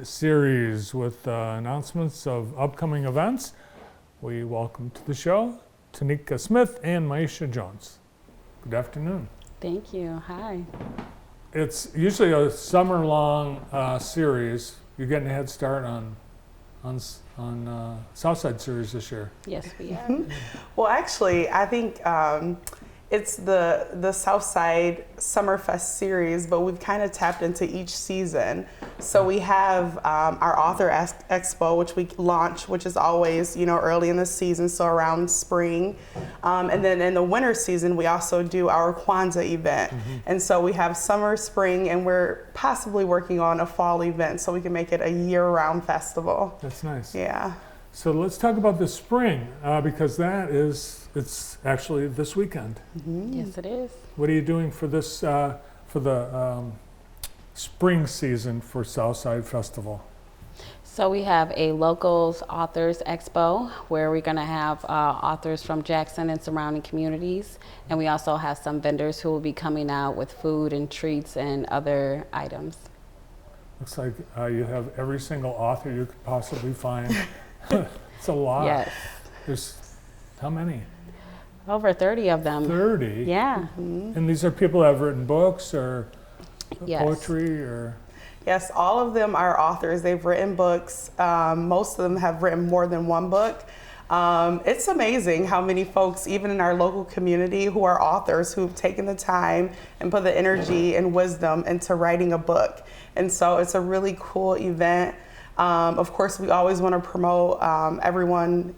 Series with announcements of upcoming events. We welcome to the show Tanika Smith and Maisha Jones. Good afternoon. Thank you. Hi. It's usually a summer-long series. You're getting a head start on Southside series this year. Yes, we are. Well, actually, I think it's the Southside Summerfest series, but we've kind of tapped into each season. So we have our Author Expo, which we launch, which is always, early in the season, so around spring. And then in the winter season, we also do our Kwanzaa event. And so we have summer, spring, and we're possibly working on a fall event so we can make it a year-round festival. That's nice. Yeah. So let's talk about the spring, because it's actually this weekend. Yes, it is. What are you doing for this, for the spring season for Southside Festival? So we have a Locals Authors Expo where we're going to have authors from Jackson and surrounding communities. And we also have some vendors who will be coming out with food and treats and other items. Looks like you have every single author you could possibly find. It's a lot. Yes. There's how many? Over 30 of them. 30? Yeah. And these are people that have written books or Yes. poetry or... Yes, all of them are authors. They've written books. Most of them have written more than one book. It's amazing how many folks, even in our local community, who are authors who've taken the time and put the energy and wisdom into writing a book. And so it's a really cool event. Of course, we always want to promote everyone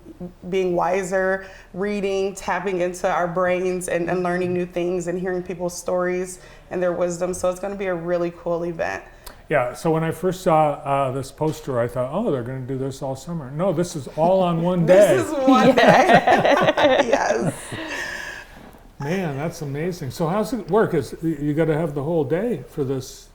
being wiser, reading, tapping into our brains and learning new things and hearing people's stories and their wisdom. So it's going to be a really cool event. Yeah, so when I first saw this poster, I thought, oh, they're going to do this all summer. No, this is all on one day. This is one day. Yes. Man, that's amazing. So how's it work? You got to have the whole day for this.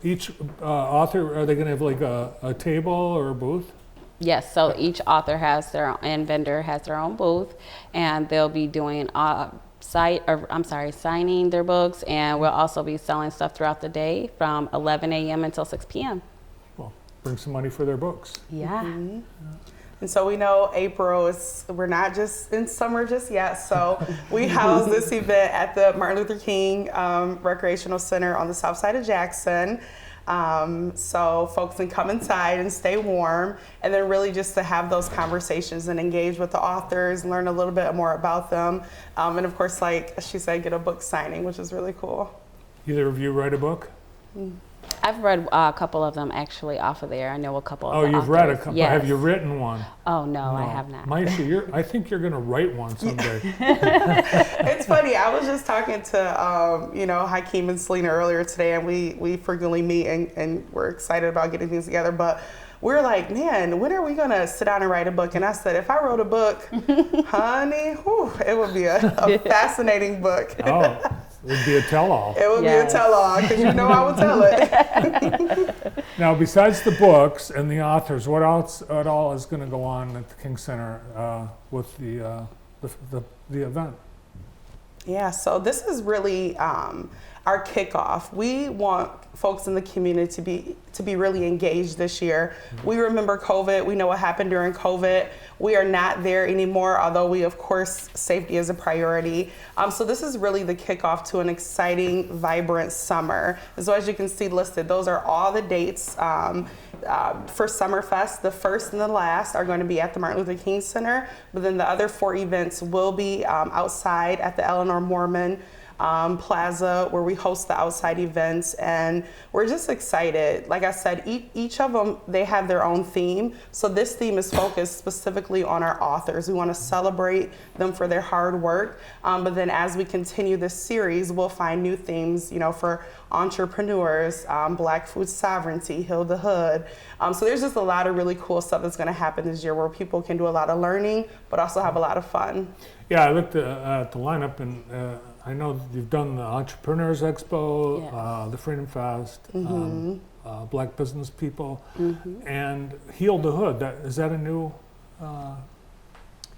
Each author, are they going to have like a table or a booth? Yes, so each author has their own, and vendor has their own booth, and they'll be doing signing their books, and we'll also be selling stuff throughout the day from 11 a.m. until 6 p.m. Well, bring some money for their books. Yeah. And so we know April we're not just in summer just yet. So we house this event at the Martin Luther King Recreational Center on the south side of Jackson. So folks can come inside and stay warm, and then really just to have those conversations and engage with the authors, learn a little bit more about them. And of course, like she said, get a book signing, which is really cool. Either of you write a book? I've read a couple of them actually off of there. I know a couple of Oh, the you've authors. read a couple. Yes. Have you written one? Oh, no, I have not. Maisha, I think you're going to write one someday. It's funny. I was just talking to, Hakeem and Selena earlier today, and we frequently meet and we're excited about getting things together. But we're like, man, when are we going to sit down and write a book? And I said, if I wrote a book, honey, it would be a fascinating book. Oh, it would be a tell-all. It would be a tell-all, because I would tell it. Now, besides the books and the authors, what all is going to go on at the King Center with the event? Yeah, so this is really our kickoff. We want folks in the community to be really engaged this year. We remember COVID. We know what happened during COVID. We are not there anymore, although we, of course, safety is a priority. So this is really the kickoff to an exciting, vibrant summer. And so as you can see listed, those are all the dates for Summerfest. The first and the last are going to be at the Martin Luther King Center, but then the other 4 events will be outside at the Eleanor Mormon Plaza, where we host the outside events, and we're just excited. Like I said, each of them, they have their own theme. So this theme is focused specifically on our authors. We want to celebrate them for their hard work. But then as we continue this series, we'll find new themes, for entrepreneurs, Black food sovereignty, Heal the Hood. So there's just a lot of really cool stuff that's going to happen this year where people can do a lot of learning, but also have a lot of fun. Yeah, I looked at the lineup, and I know you've done the Entrepreneurs Expo, Yes. the Freedom Fest, Black Business People, and Heal the Hood. Is that a new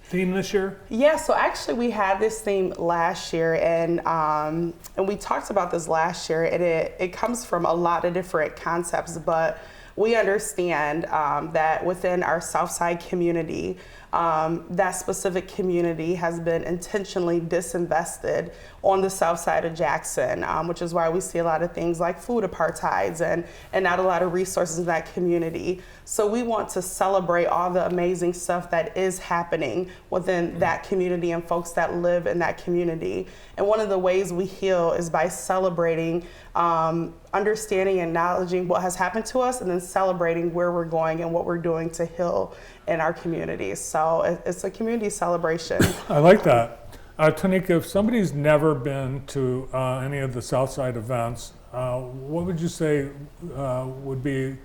theme this year? Yeah, so actually we had this theme last year, and we talked about this last year, and it comes from a lot of different concepts, but we understand that within our Southside community, that specific community has been intentionally disinvested on the south side of Jackson, which is why we see a lot of things like food apartheids and not a lot of resources in that community. So we want to celebrate all the amazing stuff that is happening within that community and folks that live in that community. And one of the ways we heal is by celebrating, understanding and acknowledging what has happened to us, and then celebrating where we're going and what we're doing to heal in our communities. So it's a community celebration. I like that. Tanika, if somebody's never been to any of the Southside events, what would you say would be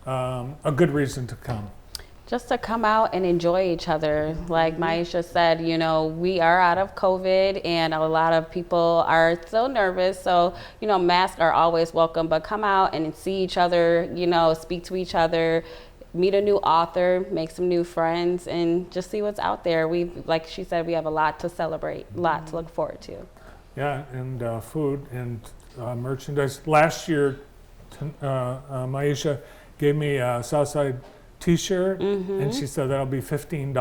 a good reason to come? Just to come out and enjoy each other. Like Maisha said, you know, we are out of COVID and a lot of people are still nervous. So, you know, masks are always welcome, but come out and see each other, you know, speak to each other, meet a new author, make some new friends, and just see what's out there. Like she said, we have a lot to celebrate, a lot to look forward to. Yeah, and food and merchandise. Last year, Maisha gave me a Southside t-shirt, and she said that'll be $15.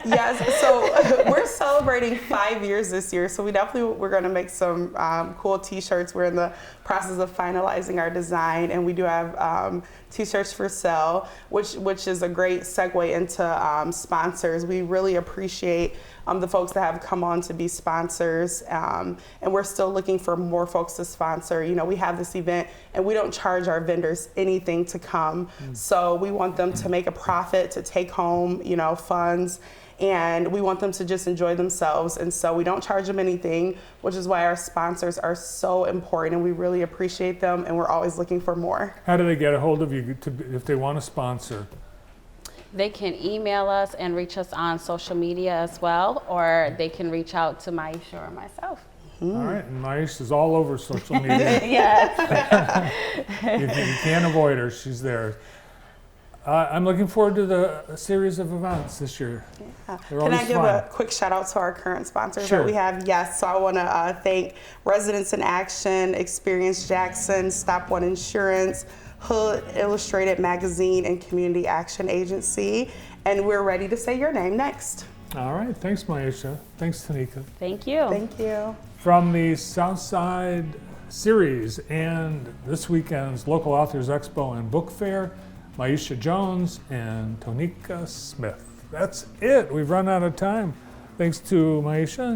Yes, so we're celebrating 5 years this year, so we're going to make some cool t-shirts. We're in the process of finalizing our design, and we do have t-shirts for sale, which is a great segue into sponsors. We really appreciate the folks that have come on to be sponsors, and we're still looking for more folks to sponsor. You know, we have this event and we don't charge our vendors anything to come, so we want them to make a profit, to take home, you know, funds, and we want them to just enjoy themselves, and so we don't charge them anything, which is why our sponsors are so important, and we really appreciate them, and we're always looking for more. How do they get a hold of you if they want to sponsor? They can email us and reach us on social media as well, or they can reach out to Maisha or myself. All right, and Maisha is all over social media. Yes. You can't avoid her, she's there. I'm looking forward to the series of events this year. Yeah. They're Can I always give fun. a quick shout out to our current sponsors Sure. that we have? Yes, so I want to thank Residents in Action, Experience Jackson, Stop One Insurance, Hood Illustrated Magazine, and Community Action Agency. And we're ready to say your name next. All right, thanks Maisha. Thanks Tanika. Thank you. Thank you. From the Southside series and this weekend's Local Authors Expo and Book Fair, Maisha Jones and Tanika Smith. That's it. We've run out of time. Thanks to Maisha.